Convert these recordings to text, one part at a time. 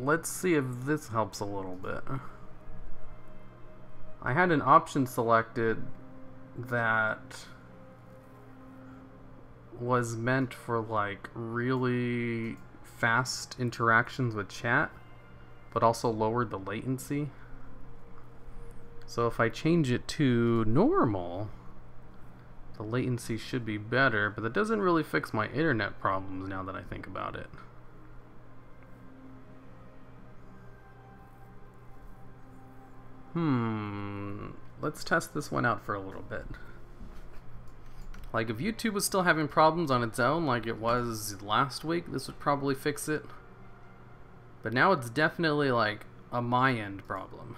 let's see if this helps a little bit. I had an option selected that was meant for like really fast interactions with chat, but also lowered the latency. So if I change it to normal, the latency should be better, but that doesn't really fix my internet problems now that I think about it. Let's test this one out for a little bit. Like, if YouTube was still having problems on its own like it was last week, this would probably fix it. But now it's definitely like a my end problem.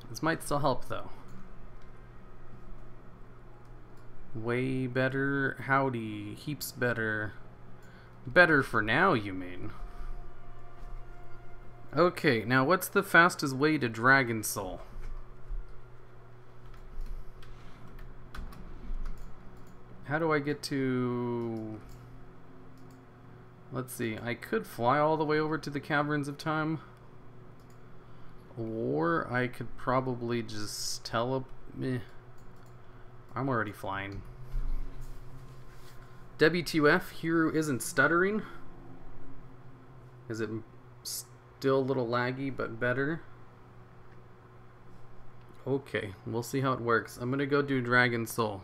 This might still help though. Way better. Howdy. Heaps better. Better for now, you mean? Okay, now what's the fastest way to Dragon Soul? How do I get to... Let's see, I could fly all the way over to the Caverns of Time. Or I could probably just I'm already flying. WTF, Hero isn't stuttering? Is it still a little laggy, but better? Okay, we'll see how it works. I'm gonna go do Dragon Soul.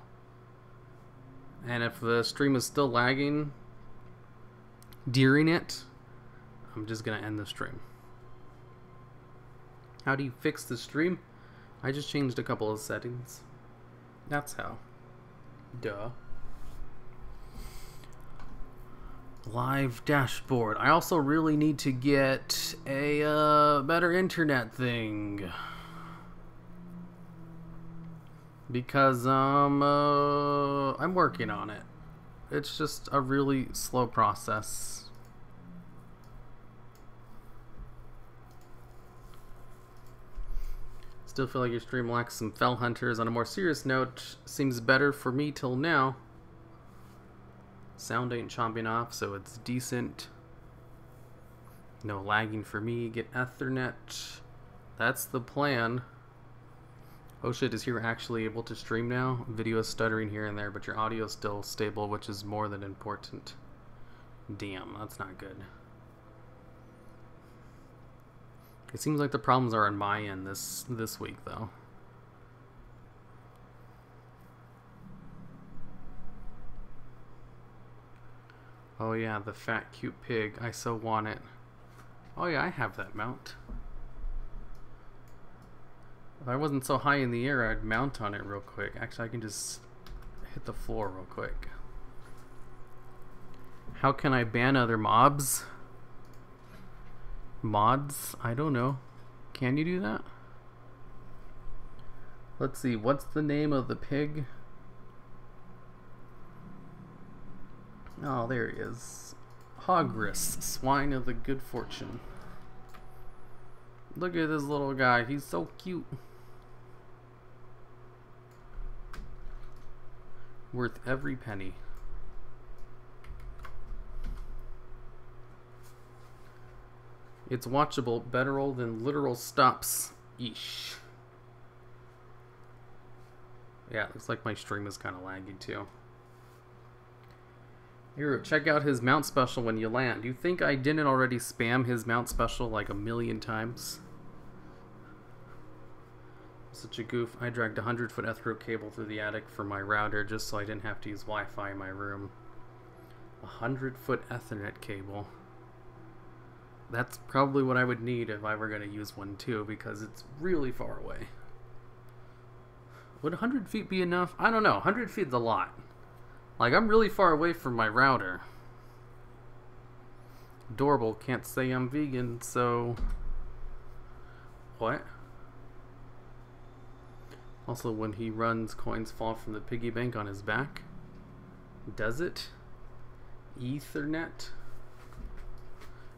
And if the stream is still lagging during it, I'm just gonna end the stream. How do you fix the stream? I just changed a couple of settings. That's how. Duh. Live dashboard. I also really need to get a better internet thing. Because I'm working on it. It's just a really slow process. Still feel like your stream lacks some fell hunters. On a more serious note, seems better for me till now. Sound ain't chomping off, so it's decent. No lagging for me. Get Ethernet. That's the plan. Oh shit, is Hero actually able to stream now? Video is stuttering here and there, but your audio is still stable, which is more than important. Damn, that's not good. It seems like the problems are on my end this week, though. Oh yeah, the fat cute pig. I so want it. Oh yeah, I have that mount. If I wasn't so high in the air, I'd mount on it real quick. Actually, I can just hit the floor real quick. How can I ban other mobs? Mods? I don't know. Can you do that? Let's see, what's the name of the pig? Oh, there he is. Hogris, swine of the good fortune. Look at this little guy, he's so cute. Worth every penny. It's watchable, better old than literal stops. Yeesh. Yeah, it looks like my stream is kind of laggy too. Here, check out his mount special when you land. Do you think I didn't already spam his mount special like 1,000,000 times? Such a goof. I dragged a 100-foot Ethro cable through the attic for my router just so I didn't have to use Wi-Fi in my room. 100-foot Ethernet cable. That's probably what I would need if I were going to use one too, because it's really far away. Would 100 feet be enough? I don't know. 100 feet's a lot. Like, I'm really far away from my router. Adorable. Can't say I'm vegan, so... What? Also, when he runs, coins fall from the piggy bank on his back. Does it? Ethernet?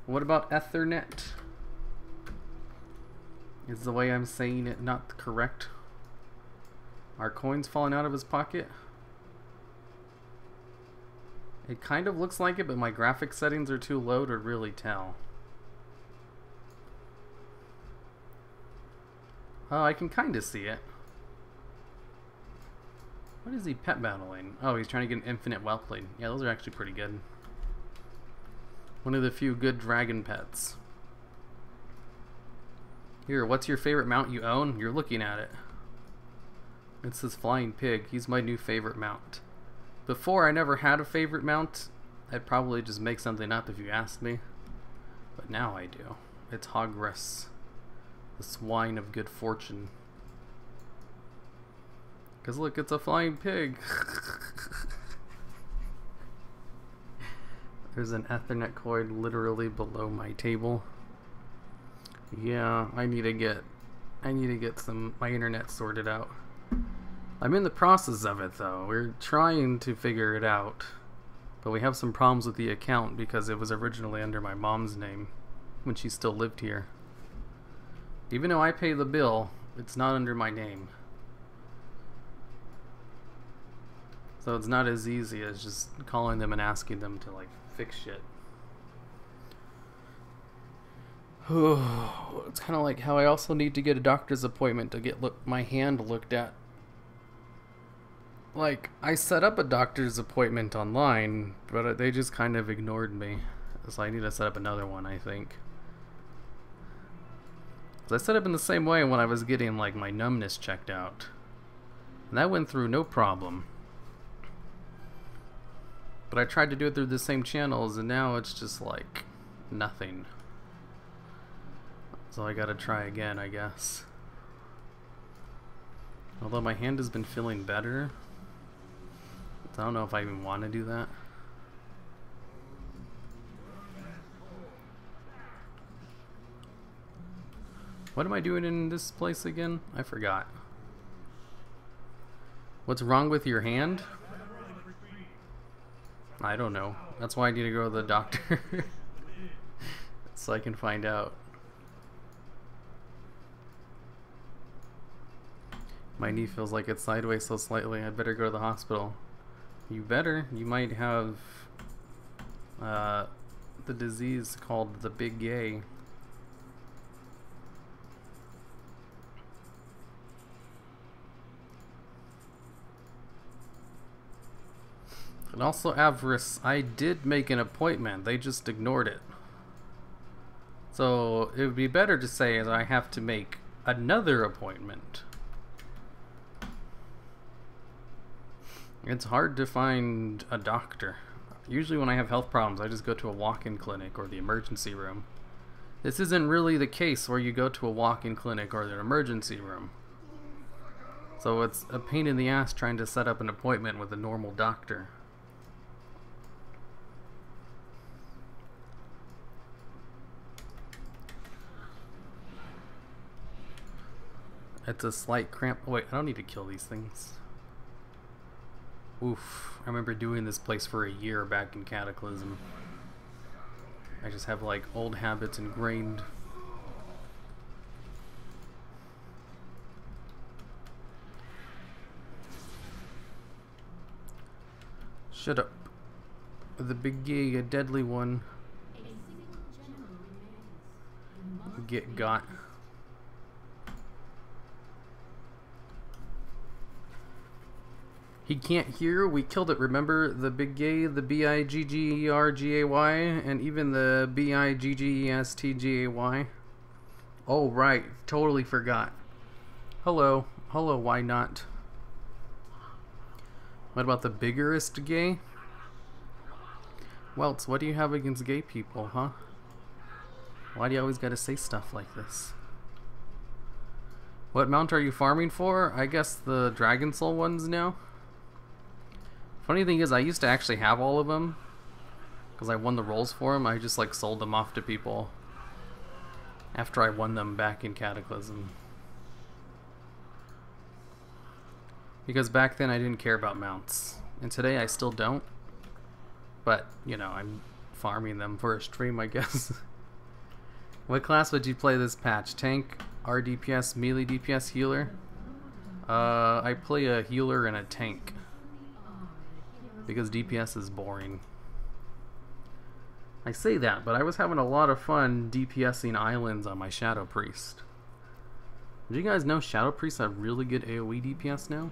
What about Ethernet? Is the way I'm saying it not correct? Are coins falling out of his pocket? It kind of looks like it, but my graphic settings are too low to really tell. Oh, I can kind of see it. What is he pet battling? Oh, he's trying to get an infinite whelpling. Yeah, those are actually pretty good. One of the few good dragon pets. Here, what's your favorite mount you own? You're looking at it. It's this flying pig. He's my new favorite mount. Before, I never had a favorite mount. I'd probably just make something up if you asked me. But now I do. It's Hogress, the swine of good fortune. Because look, it's a flying pig. There's an Ethernet cord literally below my table. Yeah, I need to get my internet sorted out. I'm in the process of it though. We're trying to figure it out. But we have some problems with the account because it was originally under my mom's name when she still lived here. Even though I pay the bill, it's not under my name. So it's not as easy as just calling them and asking them to like fix shit. It's kind of like how I also need to get a doctor's appointment to get my hand looked at. Like, I set up a doctor's appointment online, but they just kind of ignored me. So I need to set up another one, I think. 'Cause I set up in the same way when I was getting like my numbness checked out. And that went through no problem. But I tried to do it through the same channels and now it's just like nothing. So I gotta try again, I guess. Although my hand has been feeling better. So I don't know if I even want to do that. What am I doing in this place again? I forgot. What's wrong with your hand? I don't know. That's why I need to go to the doctor. So I can find out. My knee feels like it's sideways so slightly. I'd better go to the hospital. You better. You might have the disease called the Big Gay. And also avarice. I did make an appointment. They just ignored it. So it would be better to say that I have to make another appointment. It's hard to find a doctor. Usually when I have health problems, I just go to a walk-in clinic or the emergency room. This isn't really the case where you go to a walk-in clinic or the emergency room. So it's a pain in the ass trying to set up an appointment with a normal doctor. It's a slight cramp. Wait, I don't need to kill these things. Oof, I remember doing this place for a year back in Cataclysm. I just have like old habits ingrained. Shut up. The Big Gay, a deadly one. Get got. He can't hear. We killed it. Remember the Big Gay, the B-I-G-G-E-R-G-A-Y, and even the B-I-G-G-E-S-T-G-A-Y. Oh, right. Totally forgot. Hello. Hello, why not? What about the biggerest gay? Welts, what do you have against gay people, huh? Why do you always gotta say stuff like this? What mount are you farming for? I guess the Dragon Soul ones now? Funny thing is, I used to actually have all of them because I won the rolls for them. I just like sold them off to people after I won them back in Cataclysm. Because back then I didn't care about mounts, and today I still don't. But you know, I'm farming them for a stream, I guess. What class would you play this patch? Tank, RDPS, melee DPS, healer? I play a healer and a tank. Because DPS is boring. I say that, but I was having a lot of fun DPSing islands on my Shadow Priest. Did you guys know Shadow Priests have really good AoE DPS now?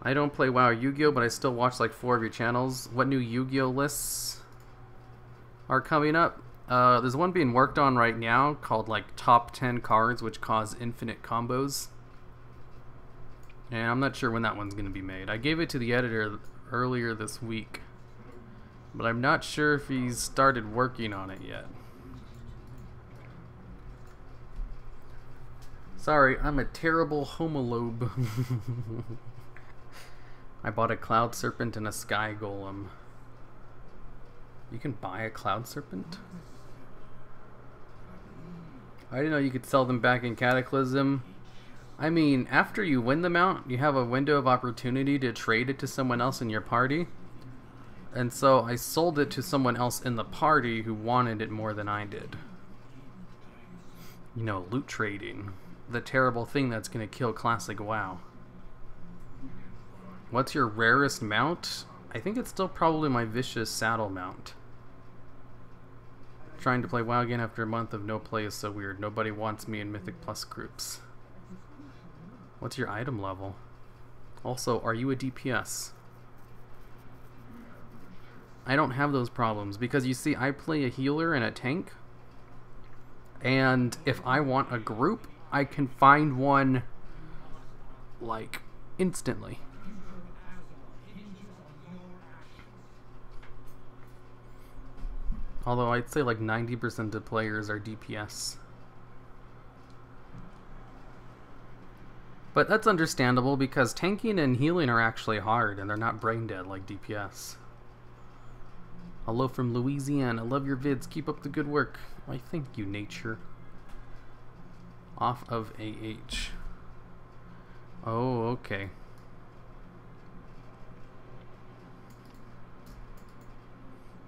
I don't play WoW or Yu-Gi-Oh, but I still watch like 4 of your channels. What new Yu-Gi-Oh lists are coming up? There's one being worked on right now called like top 10 cards which cause infinite combos. And I'm not sure when that one's going to be made. I gave it to the editor earlier this week, but I'm not sure if he's started working on it yet. Sorry, I'm a terrible homolobe. I bought a Cloud Serpent and a Sky Golem. You can buy a Cloud Serpent? I didn't know you could sell them back in Cataclysm. I mean, after you win the mount, you have a window of opportunity to trade it to someone else in your party. And so I sold it to someone else in the party who wanted it more than I did. You know, loot trading. The terrible thing that's going to kill classic WoW. What's your rarest mount? I think it's still probably my Vicious Saddle mount. Trying to play WoW again after a month of no play is so weird. Nobody wants me in Mythic Plus groups. What's your item level? Also, are you a DPS? I don't have those problems because you see I play a healer and a tank, and if I want a group I can find one like instantly. Although I'd say like 90% of players are DPS. But that's understandable because tanking and healing are actually hard and they're not brain dead like DPS. Hello from Louisiana. Love your vids. Keep up the good work. Why, thank you, nature. Off of AH. Oh, okay.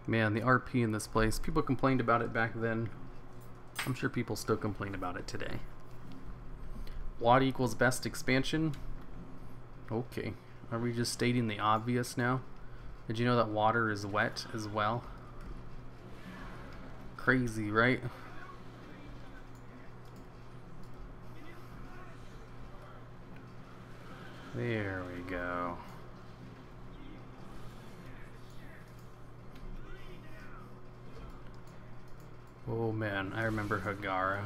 Man, the RP in this place. People complained about it back then. I'm sure people still complain about it today. WoD equals best expansion? Okay. Are we just stating the obvious now? Did you know that water is wet as well? Crazy, right? There we go. Oh man, I remember Hagara.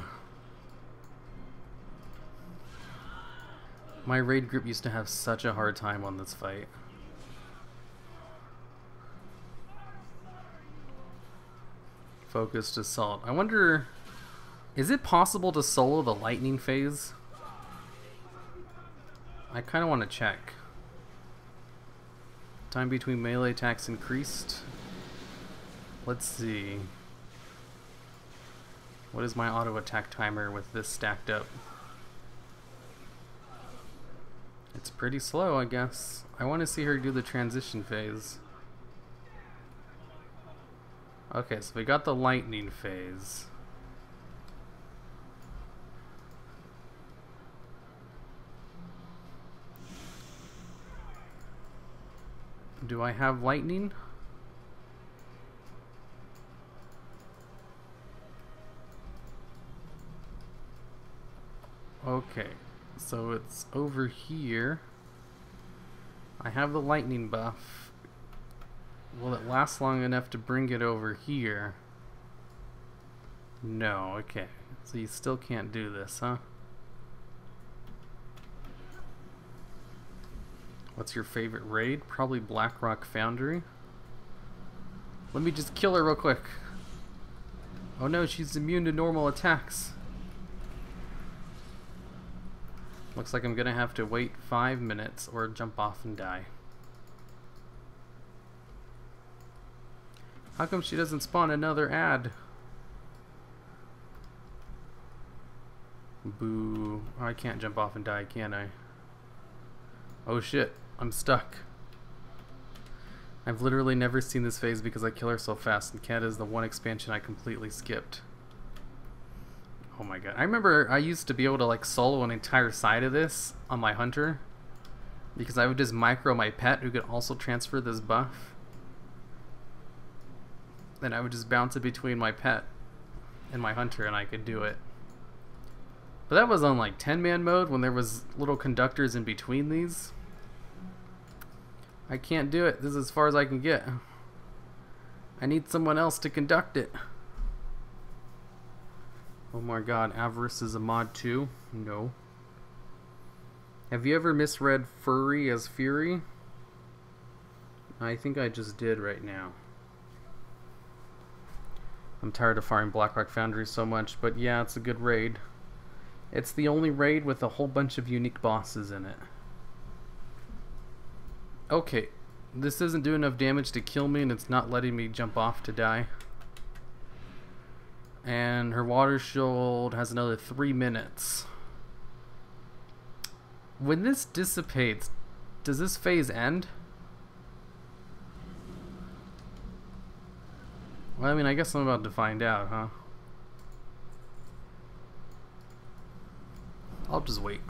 My raid group used to have such a hard time on this fight. Focused assault. I wonder, is it possible to solo the lightning phase? I kind of want to check. Time between melee attacks increased. Let's see. What is my auto attack timer with this stacked up? It's pretty slow, I guess. I want to see her do the transition phase. Okay, so we got the lightning phase. Do I have lightning? Okay, so it's over here. I have the lightning buff. Will it last long enough to bring it over here? No, okay. So you still can't do this, huh? What's your favorite raid? Probably Blackrock Foundry. Let me just kill her real quick. Oh no, she's immune to normal attacks. Looks like I'm gonna have to wait 5 minutes or jump off and die. How come she doesn't spawn another ad? Boo. Oh, I can't jump off and die, can I? Oh shit, I'm stuck. I've literally never seen this phase because I kill her so fast, and Cat is the one expansion I completely skipped. Oh my god. I remember I used to be able to like solo an entire side of this on my hunter because I would just micro my pet who could also transfer this buff. then I would just bounce it between my pet and my hunter and I could do it. But that was on like 10-man mode when there was little conductors in between these. I can't do it. This is as far as I can get. I need someone else to conduct it. Oh my god, Avarice is a mod too? No. Have you ever misread Furry as Fury? I think I just did right now. I'm tired of farming Blackrock Foundry so much, but yeah, it's a good raid. It's the only raid with a whole bunch of unique bosses in it. Okay, this isn't doing enough damage to kill me and it's not letting me jump off to die. And her water shield has another 3 minutes. When this dissipates, does this phase end? Well, I mean, I guess I'm about to find out, huh? I'll just wait.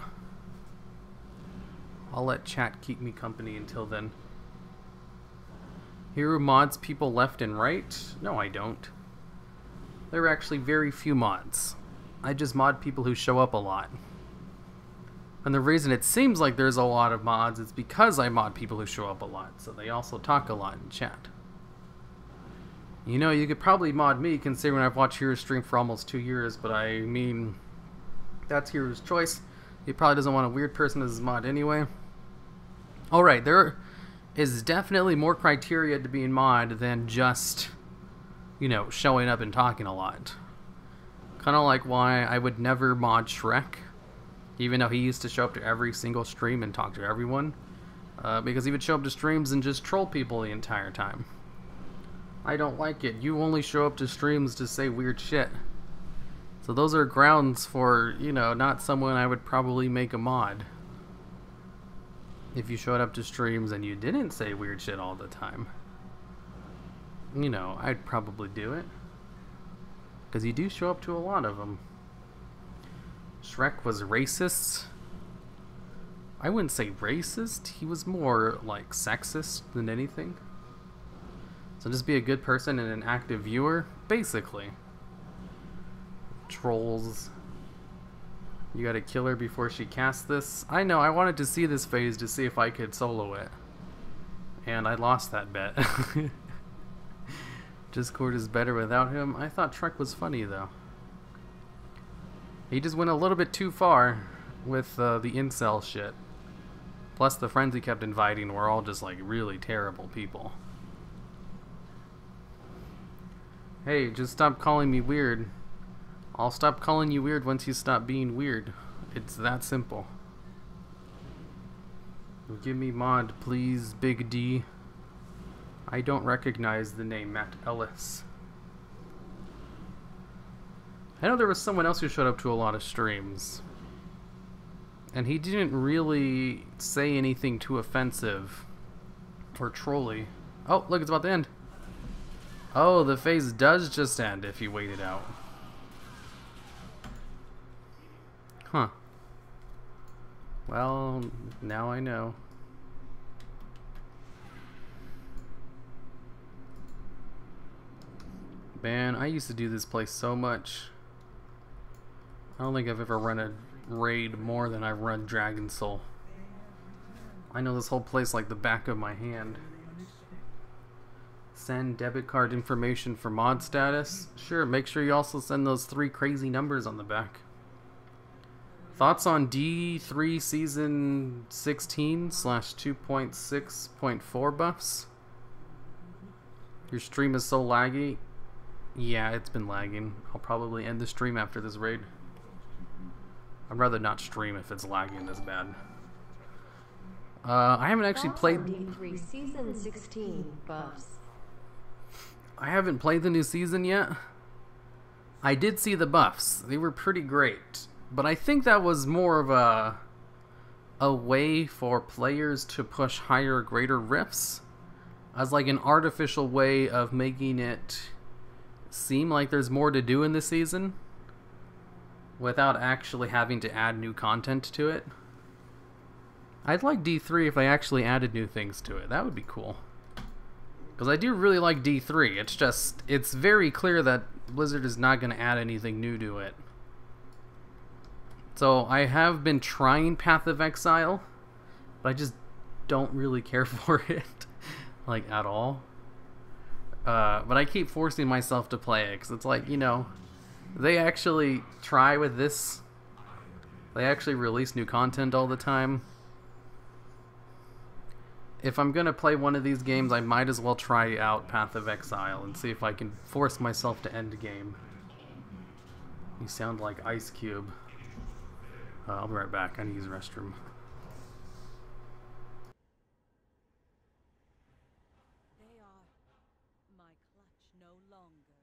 I'll let chat keep me company until then. Hero mods people left and right? No, I don't. There are actually very few mods. I just mod people who show up a lot. And the reason it seems like there's a lot of mods is because I mod people who show up a lot, so they also talk a lot in chat. You know, you could probably mod me considering I've watched Hero's stream for almost 2 years, but I mean, that's Hero's choice. He probably doesn't want a weird person as his mod anyway. Alright, there is definitely more criteria to being mod than just, you know, showing up and talking a lot. Kind of like why I would never mod Shrek, even though he used to show up to every single stream and talk to everyone. Because he would show up to streams and just troll people the entire time. I don't like it. You only show up to streams to say weird shit. So those are grounds for, you know, not someone I would probably make a mod. If you showed up to streams and you didn't say weird shit all the time. You know, I'd probably do it. Because you do show up to a lot of them. Shrek was racist. I wouldn't say racist. He was more like sexist than anything. So just be a good person and an active viewer, basically. Trolls. You gotta kill her before she casts this. I know, I wanted to see this phase to see if I could solo it. And I lost that bet. Discord is better without him. I thought Trek was funny though. He just went a little bit too far with the incel shit. Plus the friends he kept inviting were all just like really terrible people. Hey, just stop calling me weird. I'll stop calling you weird once you stop being weird. It's that simple. Give me mod, please, Big D. I don't recognize the name Matt Ellis. I know there was someone else who showed up to a lot of streams. And he didn't really say anything too offensive or trolly. Oh, look, it's about to end. Oh, the phase does just end if you wait it out. Huh. Well, now I know. Man, I used to do this place so much. I don't think I've ever run a raid more than I've run Dragon Soul. I know this whole place like the back of my hand. Send debit card information for mod status. Sure, make sure you also send those 3 crazy numbers on the back. Thoughts on D3 Season 16/2.6.4 buffs? Your stream is so laggy. Yeah, it's been lagging. I'll probably end the stream after this raid. I'd rather not stream if it's lagging this bad. I haven't actually played D3 Season 16 buffs. I haven't played the new season yet. I did see the buffs. They were pretty great. But I think that was more of a way for players to push higher, greater rifts. As like an artificial way of making it seem like there's more to do in the season. Without actually having to add new content to it. I'd like D3 if they actually added new things to it. That would be cool. Because I do really like D3. It's just, it's very clear that Blizzard is not going to add anything new to it. So I have been trying Path of Exile, but I just don't really care for it, like, at all. But I keep forcing myself to play it, because it's like, you know, they actually try with this. They actually release new content all the time. If I'm going to play one of these games, I might as well try out Path of Exile and see if I can force myself to end game. You sound like Ice Cube. I'll be right back. I need to use the restroom. They are my clutch no longer.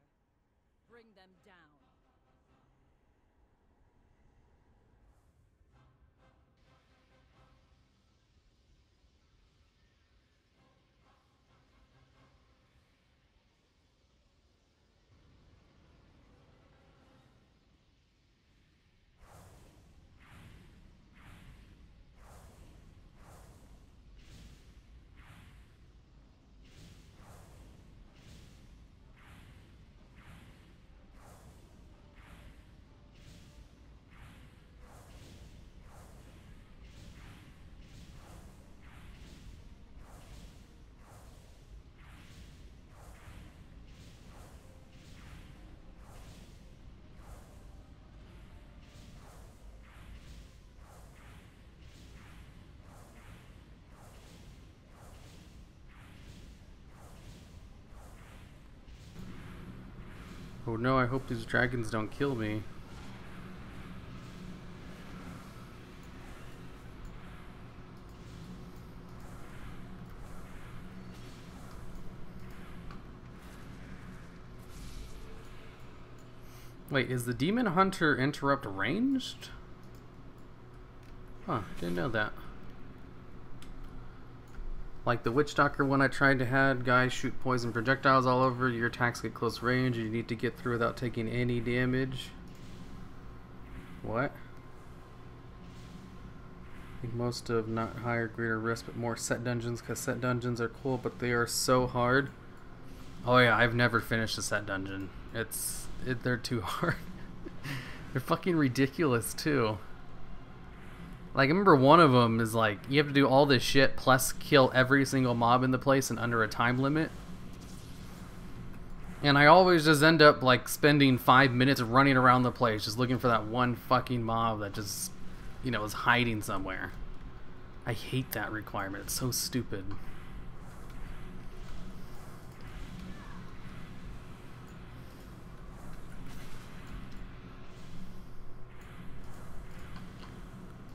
Bring them down. Oh no, I hope these dragons don't kill me. Wait, is the Demon Hunter interrupt ranged? Huh, didn't know that. Like the Witch Doctor one I tried to have, guys shoot poison projectiles all over, your attacks get close range, and you need to get through without taking any damage. What? I think most of not higher, greater risk, but more set dungeons, because set dungeons are cool, but they are so hard. Oh yeah, I've never finished a set dungeon. They're too hard. They're fucking ridiculous too. Like, I remember one of them is like, you have to do all this shit plus kill every single mob in the place and under a time limit. And I always just end up like spending 5 minutes running around the place just looking for that one fucking mob that just, you know, is hiding somewhere. I hate that requirement. It's so stupid.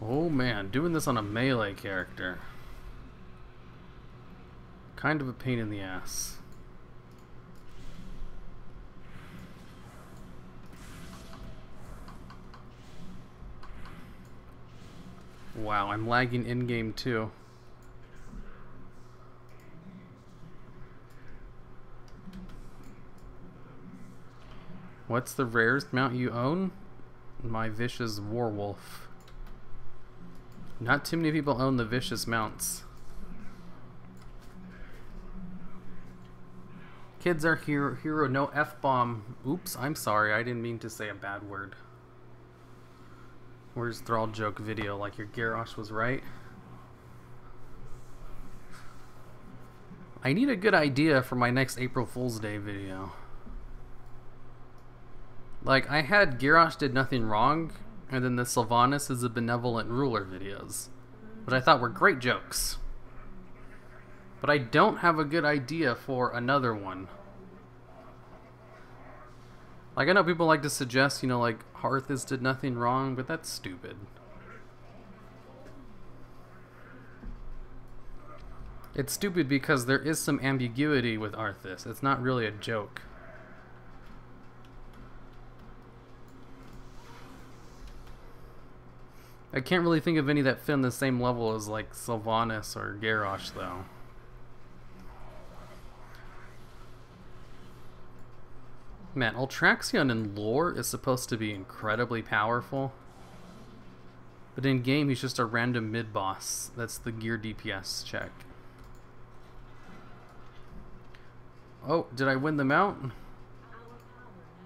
Oh man, doing this on a melee character. Kind of a pain in the ass. Wow, I'm lagging in-game too. What's the rarest mount you own? My Vicious Warwolf. Not too many people own the Vicious mounts. Kids are hero, no F-bomb. Oops, I'm sorry, I didn't mean to say a bad word. Where's Thrall joke video, like your Garrosh was right? I need a good idea for my next April Fool's Day video. Like, I had Garrosh did nothing wrong, and then the Sylvanas is a benevolent ruler videos, which I thought were great jokes. But I don't have a good idea for another one. Like, I know people like to suggest, you know, like, Hearthis did nothing wrong, but that's stupid. It's stupid because there is some ambiguity with Arthas. It's not really a joke. I can't really think of any that fit on the same level as like Sylvanas or Garrosh though. Man, Ultraxion in lore is supposed to be incredibly powerful. But in game he's just a random mid-boss. That's the gear DPS check. Oh, did I win the mount? Our power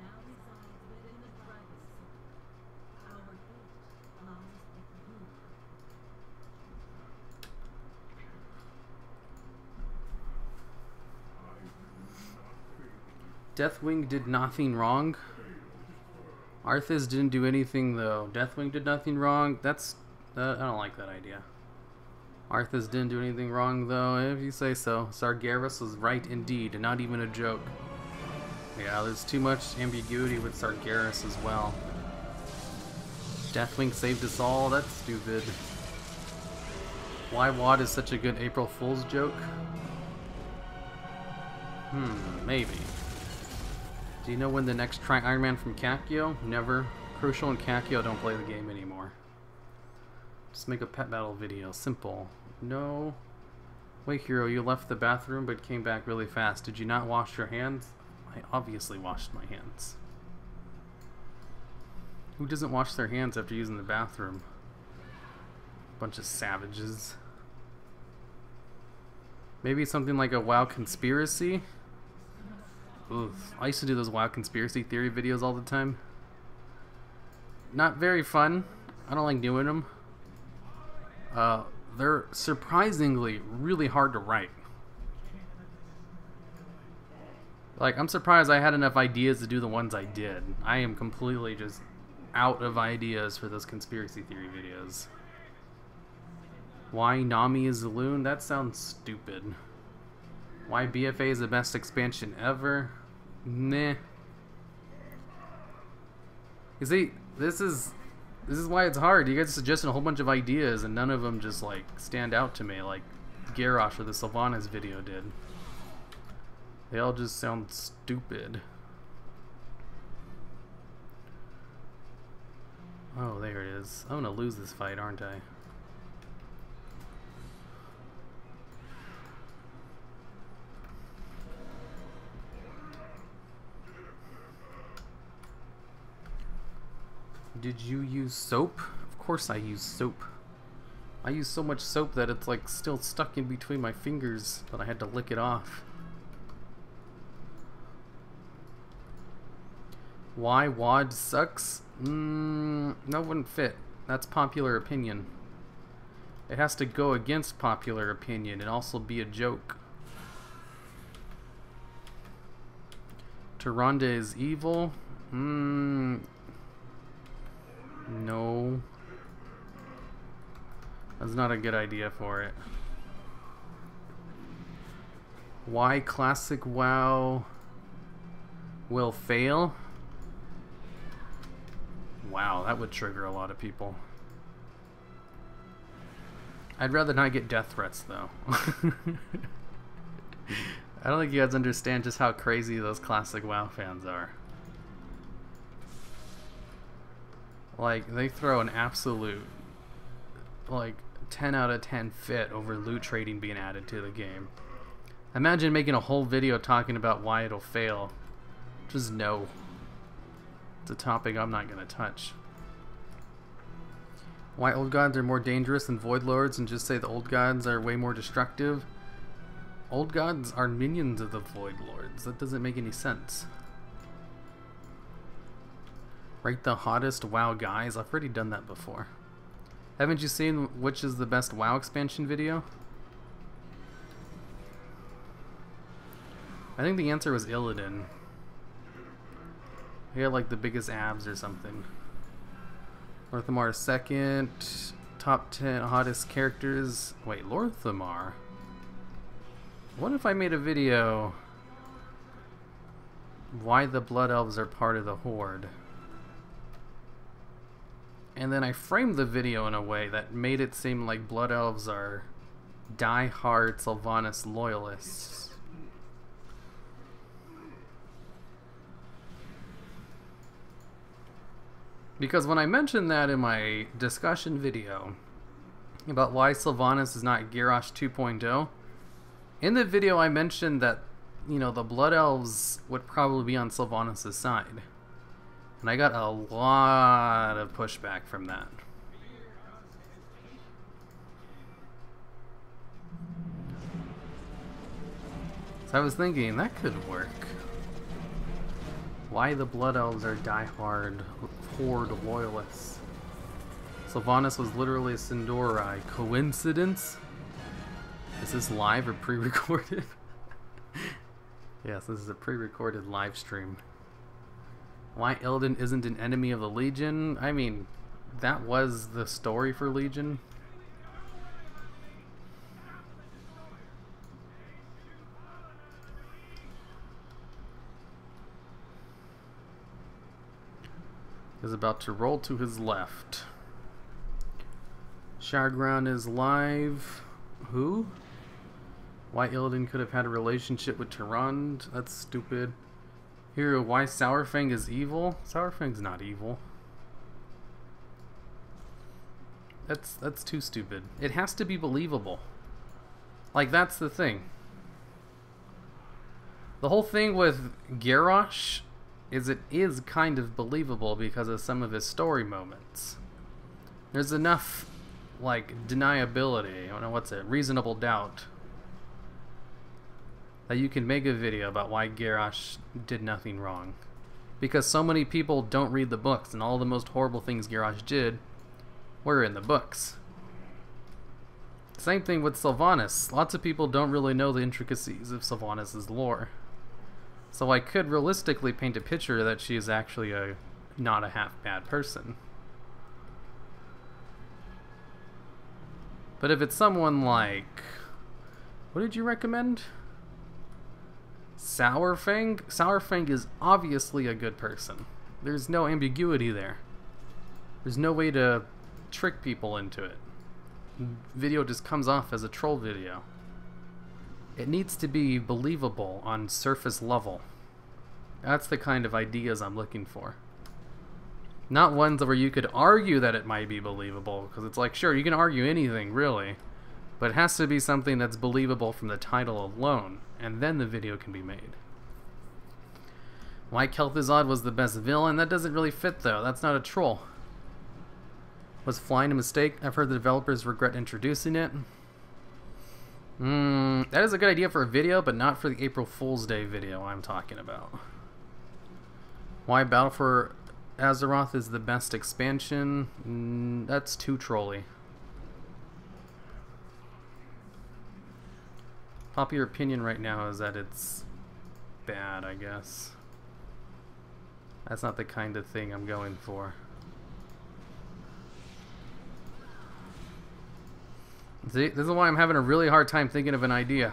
now resides within the dragon's soul. Our fate lies with you. Deathwing did nothing wrong. Arthas didn't do anything though. Deathwing did nothing wrong. That's I don't like that idea. Arthas didn't do anything wrong though, if you say so. Sargeras was right indeed, and not even a joke. Yeah, there's too much ambiguity with Sargeras as well. Deathwing saved us all. That's stupid. Why WoD is such a good April Fool's joke? Maybe. Do you know when the next Try Iron Man from Kakyo? Never. Crucial and Kakyo don't play the game anymore. Just make a pet battle video. Simple. No. Wait, Hero, you left the bathroom but came back really fast. Did you not wash your hands? I obviously washed my hands. Who doesn't wash their hands after using the bathroom? Bunch of savages. Maybe something like a WoW conspiracy? Oof. I used to do those WoW conspiracy theory videos all the time. Not very fun. I don't like doing them. They're surprisingly really hard to write. Like, I'm surprised I had enough ideas to do the ones I did. I am completely just out of ideas for those conspiracy theory videos. Why Nami is a loon? That sounds stupid. Why BFA is the best expansion ever? Meh. You see, this is why it's hard. You guys suggested a whole bunch of ideas and none of them just like stand out to me like Garrosh or the Sylvanas video did. They all just sound stupid. Oh, there it is. I'm gonna lose this fight, aren't I? Did you use soap? Of course I use soap. I use so much soap that it's like still stuck in between my fingers, but I had to lick it off. Why WoD sucks? That wouldn't fit. That's popular opinion. It has to go against popular opinion and also be a joke. Tyrande is evil? No. That's not a good idea for it. Why classic WoW will fail? Wow, that would trigger a lot of people. I'd rather not get death threats though. I don't think you guys understand just how crazy those classic WoW fans are. Like, they throw an absolute, like, 10 out of 10 fit over loot trading being added to the game. Imagine making a whole video talking about why it'll fail. Just no. It's a topic I'm not going to touch. Why old gods are more dangerous than void lords, and just say the old gods are way more destructive. Old gods are minions of the void lords. That doesn't make any sense. Rate the hottest WoW guys. I've already done that before. Haven't you seen which is the best WoW expansion video? I think the answer was Illidan. He had like the biggest abs or something. Lorthamar second. Top 10 hottest characters. Wait, Lorthamar? What if I made a video why the Blood Elves are part of the Horde? And then I framed the video in a way that made it seem like Blood Elves are die-hard Sylvanas loyalists. Because when I mentioned that in my discussion video about why Sylvanas is not Garrosh 2.0, in the video I mentioned that, you know, the Blood Elves would probably be on Sylvanas' side. And I got a lot of pushback from that. So I was thinking, that could work. Why the Blood Elves are diehard Horde loyalists. Sylvanas was literally a Sindorai. Coincidence? Is this live or pre-recorded? Yes, this is a pre-recorded live stream. Why Illidan isn't an enemy of the Legion? I mean, that was the story for Legion. Is about to roll to his left. Shardground is live. Who? Why Illidan could have had a relationship with Tyrande? That's stupid. Here, why Sourfang is evil? Sourfang's not evil. That's too stupid. It has to be believable. Like, that's the thing. The whole thing with Garrosh is it is kind of believable because of some of his story moments. There's enough, like, deniability, I don't know what's it, reasonable doubt, that you can make a video about why Garrosh did nothing wrong. Because so many people don't read the books, and all the most horrible things Garrosh did were in the books. Same thing with Sylvanas. Lots of people don't really know the intricacies of Sylvanas' lore. So I could realistically paint a picture that she is actually not a half-bad person. But if it's someone like... what did you recommend? Sourfang? Sourfang is obviously a good person. There's no ambiguity there. There's no way to trick people into it. Video just comes off as a troll video. It needs to be believable on surface level. That's the kind of ideas I'm looking for. Not ones where you could argue that it might be believable, because it's like, sure, you can argue anything, really, but it has to be something that's believable from the title alone, and then the video can be made. Why Kel'Thuzad was the best villain? That doesn't really fit, though. That's not a troll. Was flying a mistake? I've heard the developers regret introducing it. That is a good idea for a video, but not for the April Fool's Day video I'm talking about. Why Battle for Azeroth is the best expansion? That's too trolly. Popular opinion right now is that it's bad, I guess. That's not the kind of thing I'm going for. See, this is why I'm having a really hard time thinking of an idea.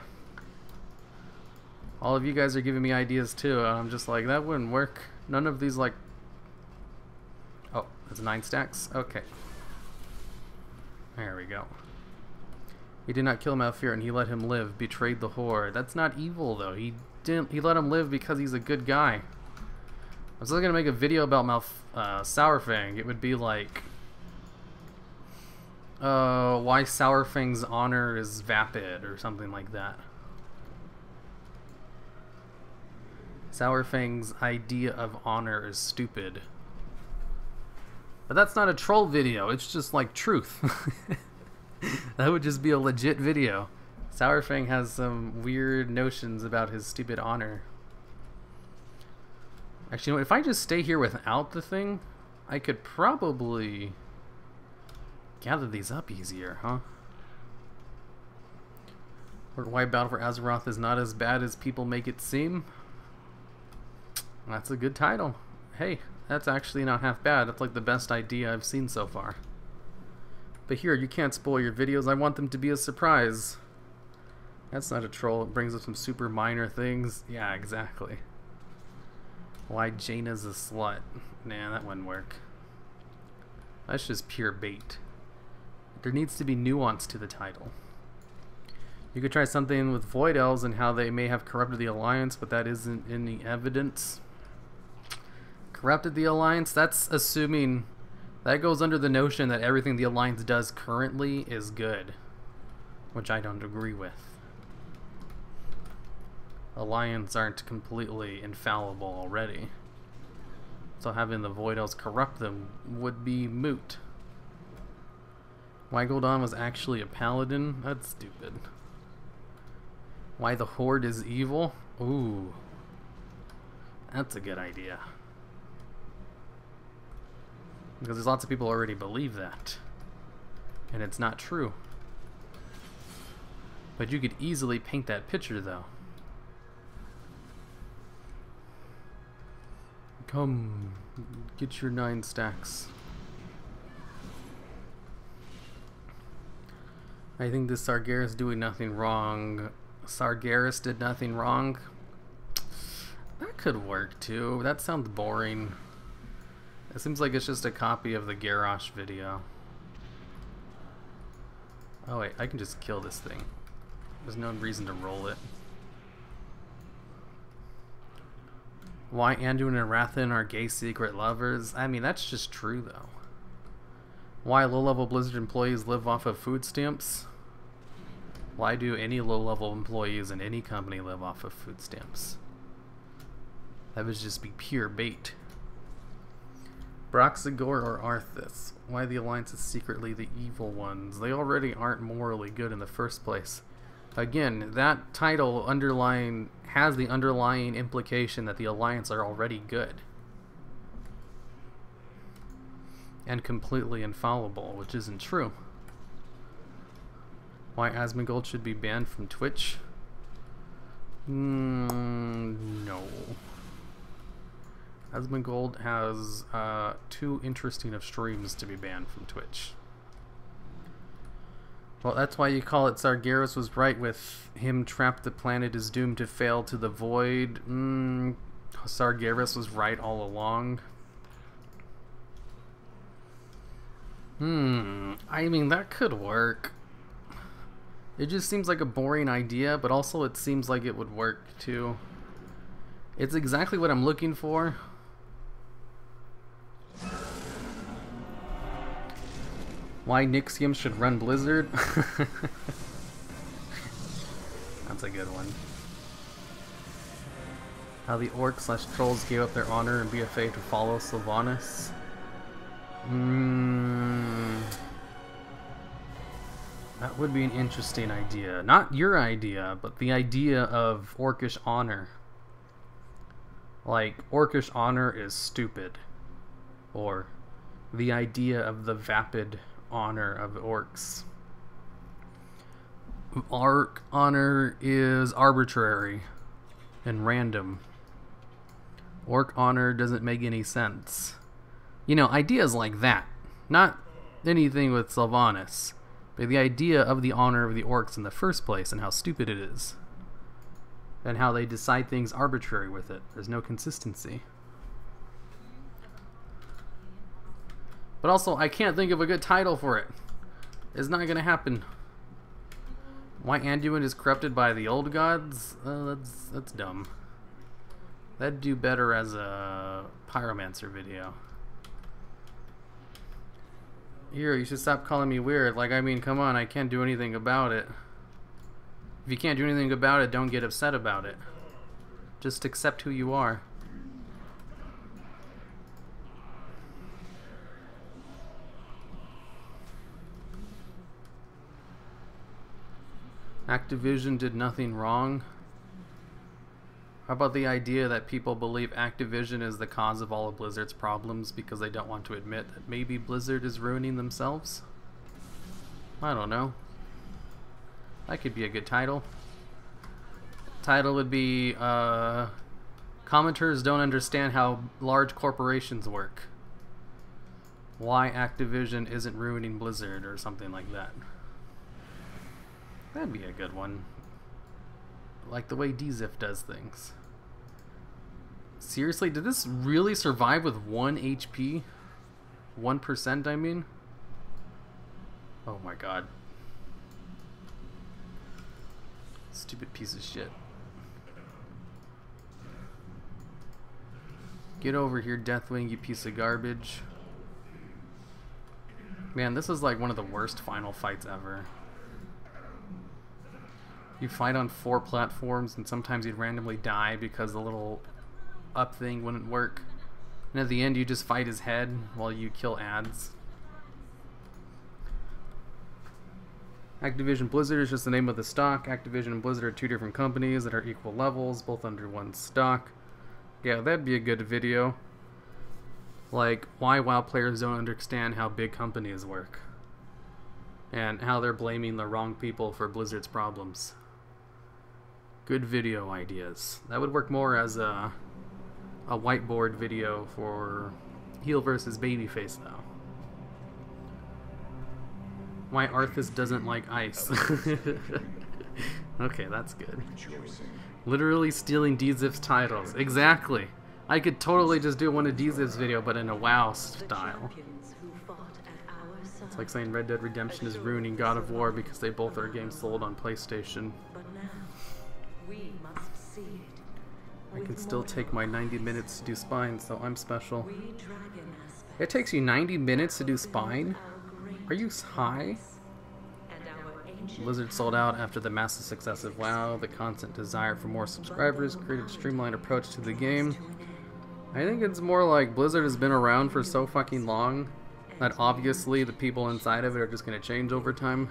All of you guys are giving me ideas too, and I'm just like, that wouldn't work. None of these, like... oh, that's 9 stacks? Okay. There we go. He did not kill Malfear and he let him live, betrayed the Horde. That's not evil, though. He let him live because he's a good guy. I was gonna make a video about Sourfang. It would be like... why Sourfang's honor is vapid, or something like that. Sourfang's idea of honor is stupid. But that's not a troll video, it's just like truth. That would just be a legit video. Sourfang has some weird notions about his stupid honor. Actually, you know, if I just stay here without the thing, I could probably gather these up easier, huh? Or why Battle for Azeroth is not as bad as people make it seem? That's a good title. Hey, that's actually not half bad. That's like the best idea I've seen so far. But here, you can't spoil your videos. I want them to be a surprise. That's not a troll. It brings up some super minor things. Yeah, exactly. Why Jaina's a slut? Nah, that wouldn't work. That's just pure bait. There needs to be nuance to the title. You could try something with Void Elves and how they may have corrupted the Alliance, but that isn't any evidence. Corrupted the Alliance? That's assuming... that goes under the notion that everything the Alliance does currently is good. Which I don't agree with. Alliance aren't completely infallible already. So having the Void Elves corrupt them would be moot. Why Gul'dan was actually a paladin? That's stupid. Why the Horde is evil? Ooh. That's a good idea. Because there's lots of people who already believe that. And it's not true. But you could easily paint that picture, though. Come, get your 9 stacks. I think this Sargeras doing nothing wrong. Sargeras did nothing wrong. That could work too. That sounds boring. It seems like it's just a copy of the Garrosh video. Oh wait, I can just kill this thing. There's no reason to roll it. Why Anduin and Rathan are gay secret lovers? I mean, that's just true though. Why low-level Blizzard employees live off of food stamps? Why do any low-level employees in any company live off of food stamps? That would just be pure bait. Zygor or Arthas? Why the Alliance is secretly the evil ones? They already aren't morally good in the first place. Again, that title has the underlying implication that the Alliance are already good. And completely infallible, which isn't true. Why Asmongold should be banned from Twitch? No. Asmongold has too interesting of streams to be banned from Twitch. Well, that's why you call it Sargeras was right with him trapped the planet is doomed to fail to the void. Sargeras was right all along. I mean, that could work. It just seems like a boring idea, but also it seems like it would work too. It's exactly what I'm looking for. Why Nixium should run Blizzard? That's a good one. How the orcs/trolls gave up their honor and BFA to follow Sylvanas. That would be an interesting idea. Not your idea, but the idea of orcish honor. Like, orcish honor is stupid. Or the idea of the vapid honor of orcs. Orc honor is arbitrary and random. Orc honor doesn't make any sense. You know, ideas like that. Not anything with Sylvanas. But the idea of the honor of the orcs in the first place and how stupid it is. And how they decide things arbitrary with it. There's no consistency. But also, I can't think of a good title for it. It's not gonna happen. Why Anduin is corrupted by the old gods? That's dumb. That'd do better as a Pyromancer video. Here, you should stop calling me weird. Like, I mean, come on, I can't do anything about it. If you can't do anything about it, don't get upset about it. Just accept who you are. Activision did nothing wrong. How about the idea that people believe Activision is the cause of all of Blizzard's problems because they don't want to admit that maybe Blizzard is ruining themselves? I don't know. That could be a good title. Title would be, Commenters don't understand how large corporations work. Why Activision isn't ruining Blizzard or something like that. That'd be a good one. Like the way DZIF does things. Seriously, did this really survive with 1 HP? 1%, I mean? Oh my god. Stupid piece of shit. Get over here, Deathwing, you piece of garbage. Man, this is like one of the worst final fights ever. You fight on 4 platforms and sometimes you'd randomly die because the little up thing wouldn't work. And at the end you just fight his head while you kill ads. Activision Blizzard is just the name of the stock. Activision and Blizzard are two different companies that are equal levels, both under one stock. Yeah, that'd be a good video. Like, why WoW players don't understand how big companies work. And how they're blaming the wrong people for Blizzard's problems. Good video ideas. That would work more as a whiteboard video for heel versus babyface, though. Why Arthas doesn't like ice. Okay, that's good. Literally stealing DZIF's titles. Exactly. I could totally just do one of DZIF's video, but in a WoW style. It's like saying Red Dead Redemption is ruining God of War because they both are games sold on PlayStation. I can still take my 90 minutes to do Spine, so I'm special. It takes you 90 minutes to do Spine? Are you high? Blizzard sold out after the massive success of WoW. The constant desire for more subscribers created a streamlined approach to the game. I think it's more like Blizzard has been around for so fucking long that obviously the people inside of it are just going to change over time.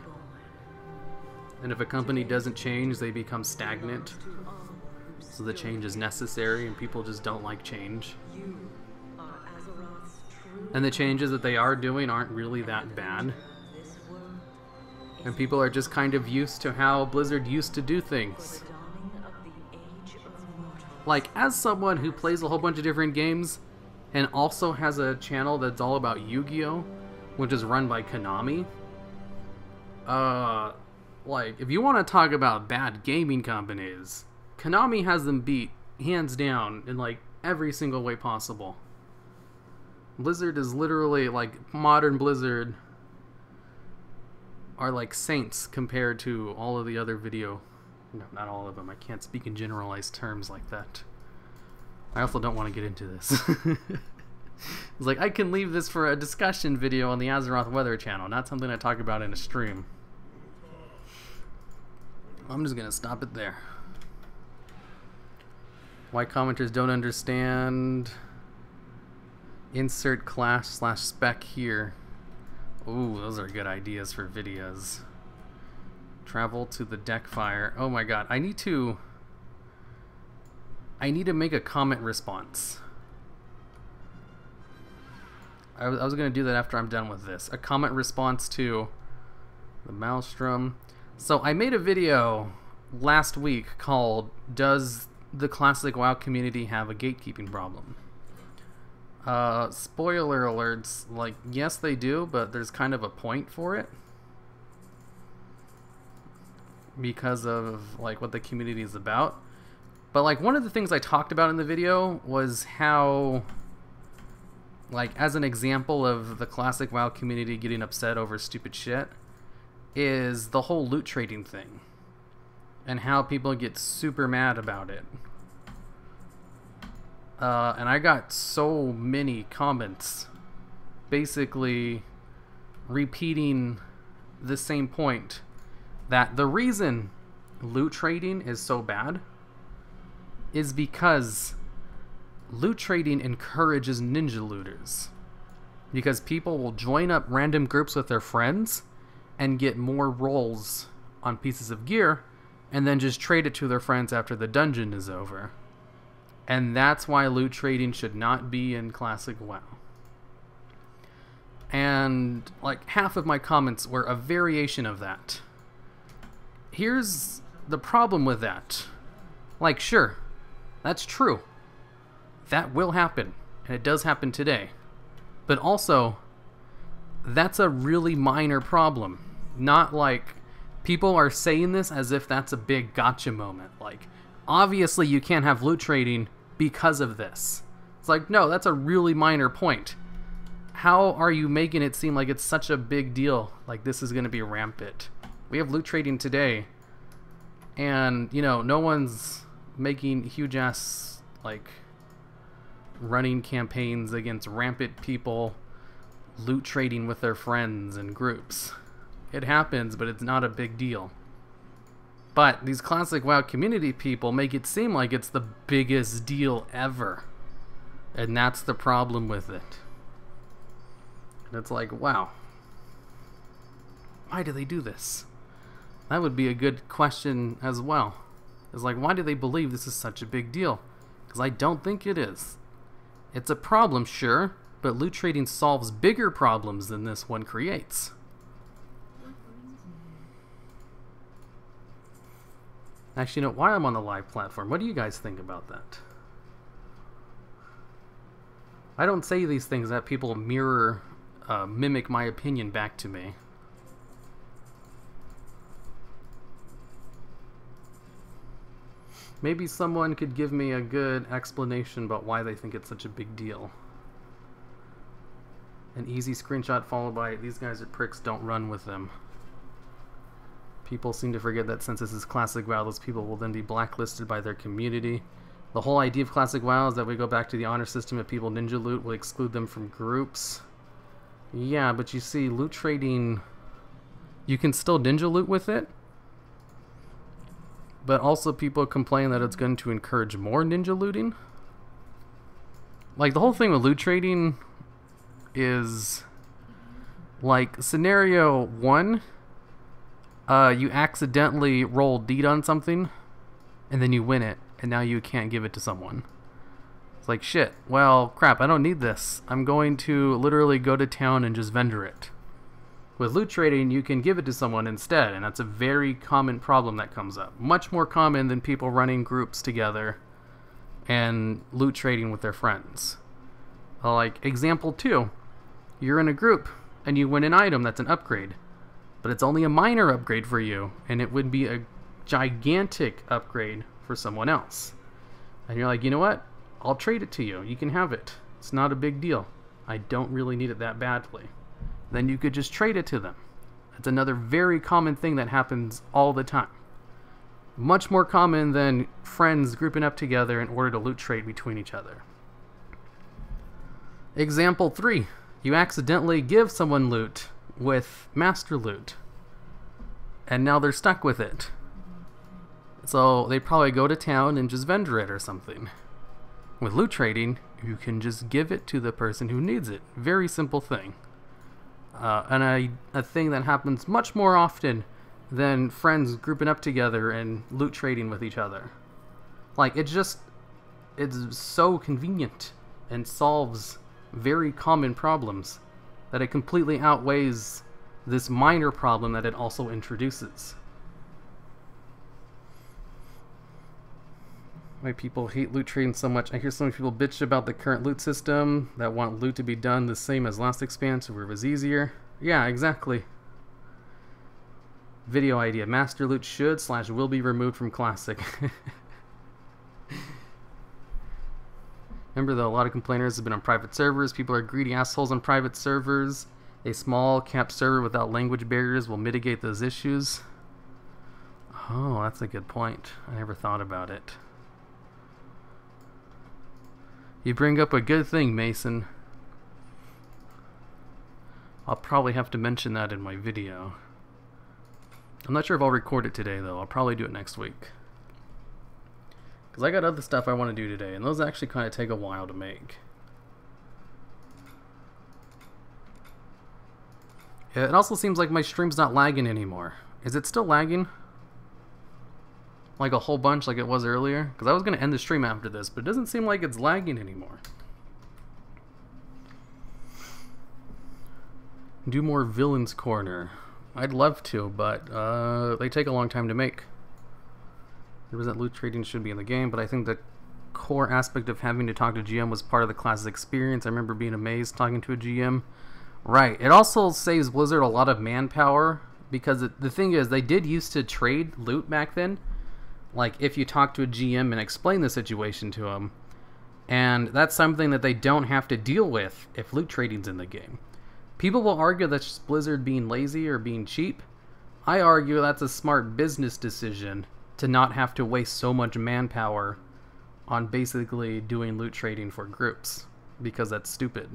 And if a company doesn't change, they become stagnant. So the change is necessary and people just don't like change. And the changes that they are doing aren't really that bad. And people are just kind of used to how Blizzard used to do things. Like, as someone who plays a whole bunch of different games and also has a channel that's all about Yu-Gi-Oh!, which is run by Konami, like, if you want to talk about bad gaming companies, Konami has them beat, hands down, in, like, every single way possible. Blizzard is literally, like, modern Blizzard are like saints compared to all of the other video... No, not all of them. I can't speak in generalized terms like that. I also don't want to get into this. It's like, I can leave this for a discussion video on the Azeroth Weather channel, not something I talk about in a stream. I'm just gonna stop it there. Why commenters don't understand... Insert clash/spec here. Ooh, those are good ideas for videos. Travel to the deck fire. Oh my god, I need to make a comment response. I was gonna do that after I'm done with this. A comment response to the Maelstrom. So I made a video last week called "Does the Classic WoW Community Have a Gatekeeping Problem?" Spoiler alerts, like, yes they do, but there's kind of a point for it. Because of, like, what the community is about. But, like, one of the things I talked about in the video was how, like, as an example of the classic WoW community getting upset over stupid shit, is the whole loot trading thing. And how people get super mad about it. And I got so many comments basically repeating the same point, that the reason loot trading is so bad is because loot trading encourages ninja looters. Because people will join up random groups with their friends and get more rolls on pieces of gear and then just trade it to their friends after the dungeon is over. And that's why loot trading should not be in Classic WoW. And, like, half of my comments were a variation of that. Here's the problem with that. Like, sure, that's true. That will happen, and it does happen today. But also, that's a really minor problem. Not like, people are saying this as if that's a big gotcha moment. Like, obviously you can't have loot trading because of this. It's like, no, that's a really minor point. How are you making it seem like it's such a big deal? Like, this is going to be rampant. We have loot trading today, and, you know, no one's making huge ass, like, running campaigns against rampant people loot trading with their friends and groups. It happens, but it's not a big deal. But these classic WoW community people make it seem like it's the biggest deal ever. And that's the problem with it. And it's like, wow. Why do they do this? That would be a good question as well. It's like, why do they believe this is such a big deal? Because I don't think it is. It's a problem, sure, but loot trading solves bigger problems than this one creates. Actually, you know, while I'm on the live platform, what do you guys think about that? I don't say these things that people mimic my opinion back to me. Maybe someone could give me a good explanation about why they think it's such a big deal. An easy screenshot followed by, these guys are pricks, don't run with them. People seem to forget that since this is Classic WoW, those people will then be blacklisted by their community. The whole idea of Classic WoW is that we go back to the honor system. If people ninja loot, we'll exclude them from groups. Yeah, but you see, loot trading, you can still ninja loot with it. But also people complain that it's going to encourage more ninja looting. Like, the whole thing with loot trading is, like, scenario 1, you accidentally roll deed on something, and then you win it, and now you can't give it to someone. It's like, shit, well, crap, I don't need this. I'm going to literally go to town and just vendor it. With loot trading, you can give it to someone instead, and that's a very common problem that comes up. Much more common than people running groups together and loot trading with their friends. Like, example 2, you're in a group, and you win an item that's an upgrade. But it's only a minor upgrade for you, and it would be a gigantic upgrade for someone else. And you're like, you know what? I'll trade it to you. You can have it. It's not a big deal. I don't really need it that badly. Then you could just trade it to them. That's another very common thing that happens all the time. Much more common than friends grouping up together in order to loot trade between each other. Example 3. You accidentally give someone loot with master loot, and now they're stuck with it. So they probably go to town and just vendor it or something. With loot trading, you can just give it to the person who needs it. Very simple thing. And a thing that happens much more often than friends grouping up together and loot trading with each other. Like, it's so convenient and solves very common problems that it completely outweighs this minor problem that it also introduces. Why people hate loot trading so much. I hear so many people bitch about the current loot system that want loot to be done the same as last expansion where it was easier. Yeah, exactly. Video idea. Master loot should/will be removed from Classic. Remember though, a lot of complainers have been on private servers. People are greedy assholes on private servers. A small capped server without language barriers will mitigate those issues. Oh, that's a good point. I never thought about it. You bring up a good thing, Mason. I'll probably have to mention that in my video. I'm not sure if I'll record it today though. I'll probably do it next week. Because I got other stuff I want to do today, and those actually kind of take a while to make. Yeah, it also seems like my stream's not lagging anymore. Is it still lagging? Like a whole bunch like it was earlier? Because I was going to end the stream after this, but it doesn't seem like it's lagging anymore. Do more Villains Corner. I'd love to, but they take a long time to make. Represent loot trading should be in the game, but I think the core aspect of having to talk to GM was part of the Classic experience. I remember being amazed talking to a GM. Right. It also saves Blizzard a lot of manpower, because the thing is, they did used to trade loot back then. Like, if you talk to a GM and explain the situation to them, and that's something that they don't have to deal with if loot trading's in the game. People will argue that's just Blizzard being lazy or being cheap. I argue that's a smart business decision to not have to waste so much manpower on basically doing loot trading for groups, because that's stupid.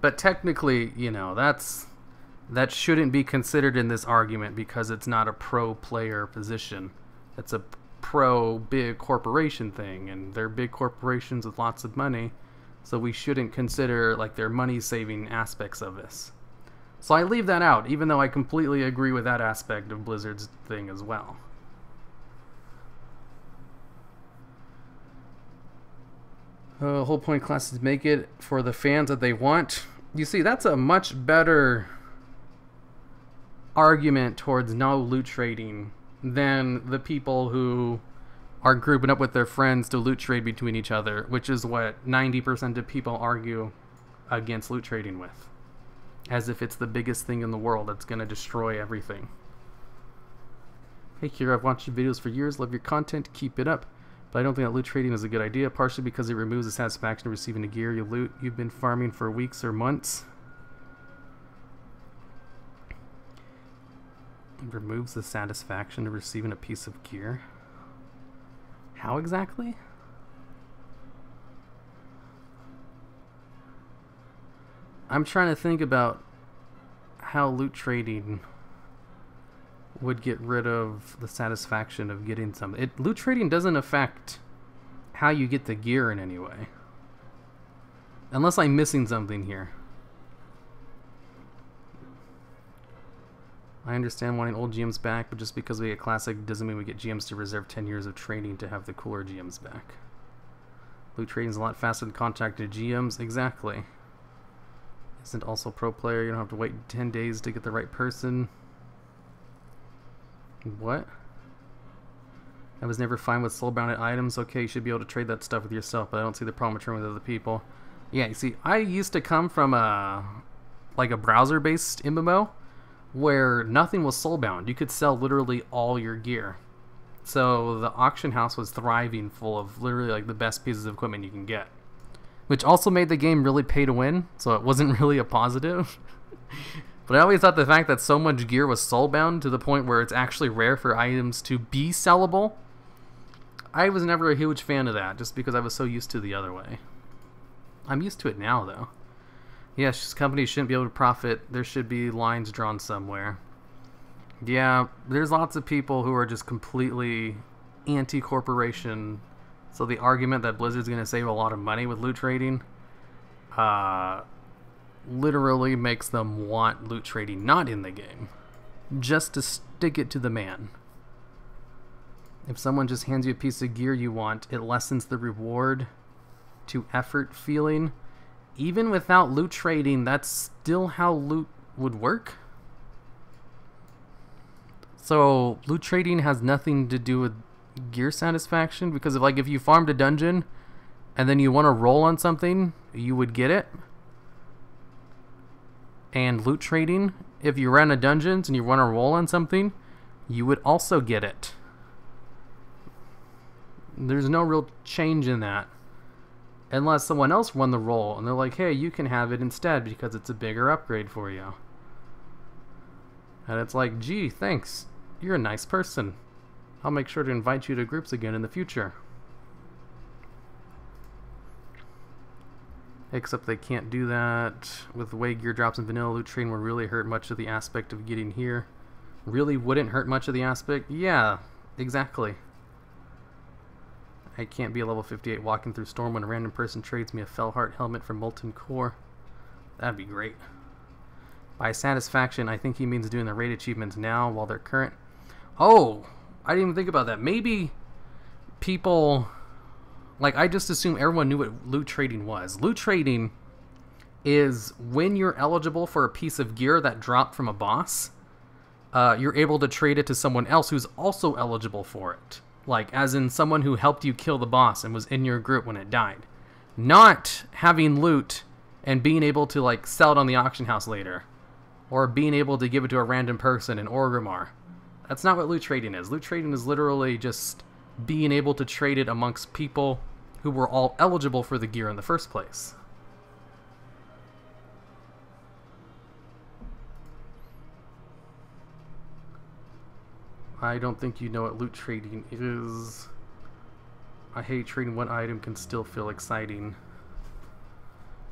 But technically, you know, that shouldn't be considered in this argument because it's not a pro-player position. It's a pro-big corporation thing, and they're big corporations with lots of money, so we shouldn't consider like their money-saving aspects of this. So I leave that out, even though I completely agree with that aspect of Blizzard's thing as well. Whole point classes make it for the fans that they want. You see, that's a much better argument towards no loot trading than the people who are grouping up with their friends to loot trade between each other, which is what 90% of people argue against loot trading with. As if it's the biggest thing in the world that's going to destroy everything. Hey Kira, I've watched your videos for years, love your content, keep it up. But I don't think that loot trading is a good idea, partially because it removes the satisfaction of receiving the gear you loot you've been farming for weeks or months. It removes the satisfaction of receiving a piece of gear. How exactly? I'm trying to think about how loot trading would get rid of the satisfaction of getting something. Loot trading doesn't affect how you get the gear in any way. Unless I'm missing something here. I understand wanting old GMs back, but just because we get classic doesn't mean we get GMs to reserve 10 years of training to have the cooler GMs back. Loot trading is a lot faster than contacted GMs. Exactly. Isn't also pro player, you don't have to wait 10 days to get the right person. What? I was never fine with soul-bounded items. Okay, you should be able to trade that stuff with yourself, but I don't see the problem with trading with other people. Yeah, you see, I used to come from a browser-based MMO where nothing was soul-bound. You could sell literally all your gear. So the auction house was thriving, full of literally like the best pieces of equipment you can get. Which also made the game really pay to win, so it wasn't really a positive. But I always thought the fact that so much gear was soulbound to the point where it's actually rare for items to be sellable, I was never a huge fan of that, just because I was so used to the other way. I'm used to it now, though. Yes, companies shouldn't be able to profit. There should be lines drawn somewhere. Yeah, there's lots of people who are just completely anti-corporation. So the argument that Blizzard's going to save a lot of money with loot trading literally makes them want loot trading not in the game, just to stick it to the man. If someone just hands you a piece of gear you want, it lessens the reward to effort feeling. Even without loot trading, that's still how loot would work. So loot trading has nothing to do with gear satisfaction, because if you farmed a dungeon and then you want to roll on something, you would get it. And loot trading, if you ran a dungeons and you want to roll on something, you would also get it. There's no real change in that. Unless someone else won the roll and they're like, hey, you can have it instead because it's a bigger upgrade for you. And it's like, gee, thanks. You're a nice person. I'll make sure to invite you to groups again in the future. Except they can't do that. With the way gear drops in vanilla, loot trading would really hurt much of the aspect of getting here. Really wouldn't hurt much of the aspect? Yeah, exactly. I can't be a level 58 walking through Storm when a random person trades me a Fellheart helmet from Molten Core. That'd be great. By satisfaction, I think he means doing the raid achievements now while they're current. Oh, I didn't even think about that. Maybe people... I just assume everyone knew what loot trading was. Loot trading is when you're eligible for a piece of gear that dropped from a boss, you're able to trade it to someone else who's also eligible for it. As in someone who helped you kill the boss and was in your group when it died. Not having loot and being able to, sell it on the auction house later. Or being able to give it to a random person in Orgrimmar. That's not what loot trading is. Loot trading is literally just being able to trade it amongst people who were all eligible for the gear in the first place. I don't think you know what loot trading is. I hate trading one item can still feel exciting.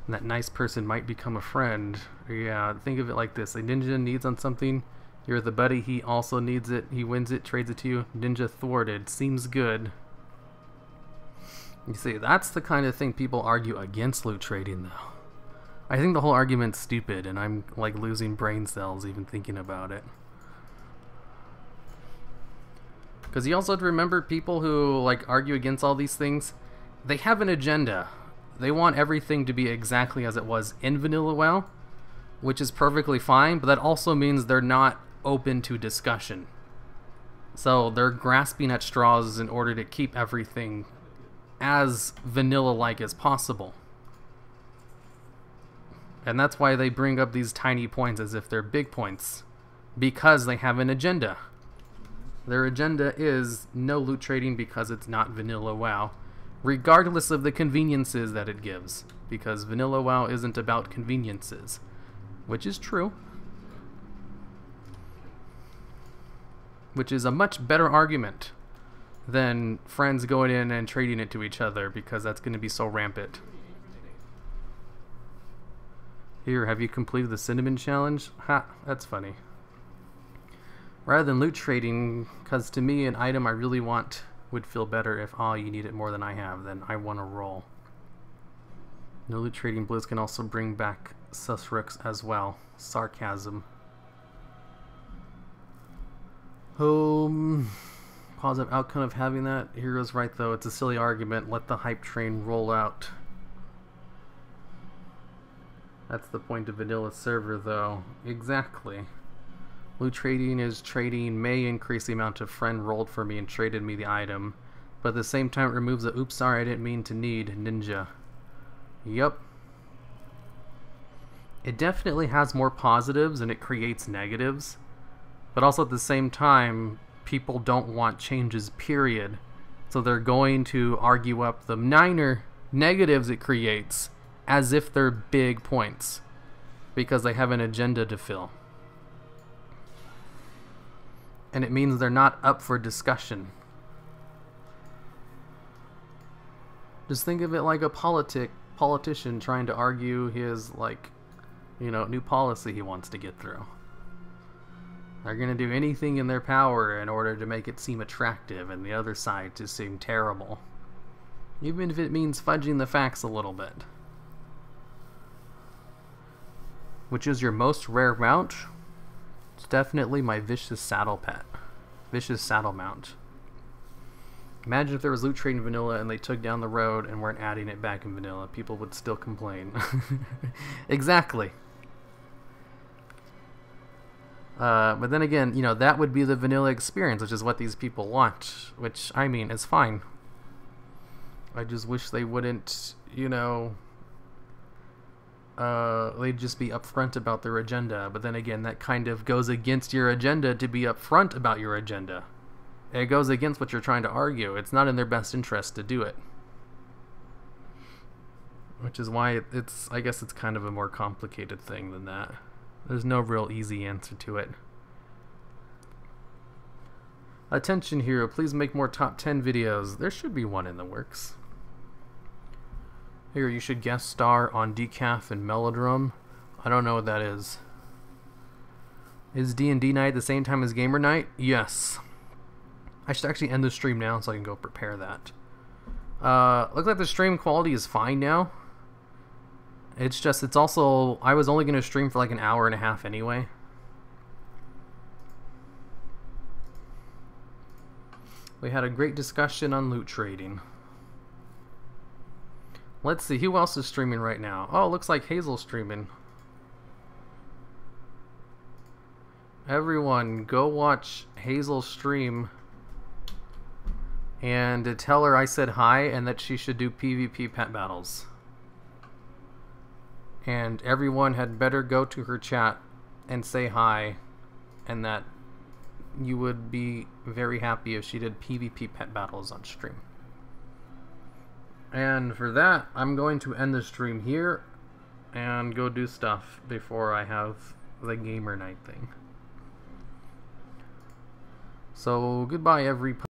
And that nice person might become a friend. Yeah, think of it like this. A ninja needs on something, you're the buddy, he also needs it, he wins it, trades it to you. Ninja thwarted. Seems good. You see, that's the kind of thing people argue against loot trading, though. I think the whole argument's stupid, and I'm like losing brain cells even thinking about it. Because you also have to remember people who like argue against all these things, they have an agenda. They want everything to be exactly as it was in Vanilla WoW, which is perfectly fine, but that also means they're not open to discussion. So they're grasping at straws in order to keep everything as vanilla-like as possible. And that's why they bring up these tiny points as if they're big points, because they have an agenda. Their agenda is no loot trading because it's not vanilla WoW, regardless of the conveniences that it gives, because vanilla WoW isn't about conveniences, which is true. Which is a much better argument than friends going in and trading it to each other, because that's going to be so rampant. Here, have you completed the cinnamon challenge? Ha, that's funny. Rather than loot trading, because to me an item I really want would feel better if you need it more than I have, then I want to roll. No loot trading Blizz can also bring back Susrooks as well. Sarcasm. Positive outcome of having that. Hero's right though, it's a silly argument. Let the hype train roll out. That's the point of vanilla server though. Exactly. Loot trading is trading may increase the amount of friend rolled for me and traded me the item, but at the same time it removes the oops sorry I didn't mean to need ninja. Yup. It definitely has more positives and it creates negatives, but also at the same time people don't want changes, period. So they're going to argue up the minor negatives it creates as if they're big points, because they have an agenda to fill. And it means they're not up for discussion. Just think of it like a politician trying to argue his, like, you know, new policy he wants to get through. They're going to do anything in their power in order to make it seem attractive and the other side to seem terrible. Even if it means fudging the facts a little bit. Which is your most rare mount? It's definitely my vicious saddle pet. Vicious saddle mount. Imagine if there was loot trade in vanilla and they took down the road and weren't adding it back in vanilla. People would still complain. Exactly. But then again, you know, that would be the vanilla experience, which is what these people want. Which, I mean, is fine. I just wish they wouldn't, you know... they'd just be upfront about their agenda. But then again, that kind of goes against your agenda to be upfront about your agenda. It goes against what you're trying to argue. It's not in their best interest to do it. Which is why I guess it's kind of a more complicated thing than that. There's no real easy answer to it. Attention hero, please make more top 10 videos. There should be one in the works. Here, you should guest star on Decaf and Melodrum. I don't know what that is. Is D&D night at the same time as gamer night? Yes. I should actually end the stream now so I can go prepare that. Looks like the stream quality is fine now. It's just, it's also, I was only going to stream for like an hour and a half anyway. We had a great discussion on loot trading. Let's see, who else is streaming right now? Oh, looks like Hazel's streaming. Everyone, go watch Hazel stream and tell her I said hi and that she should do PvP pet battles. And everyone had better go to her chat and say hi, and that you would be very happy if she did PvP pet battles on stream. And for that, I'm going to end the stream here and go do stuff before I have the gamer night thing. So goodbye everybody.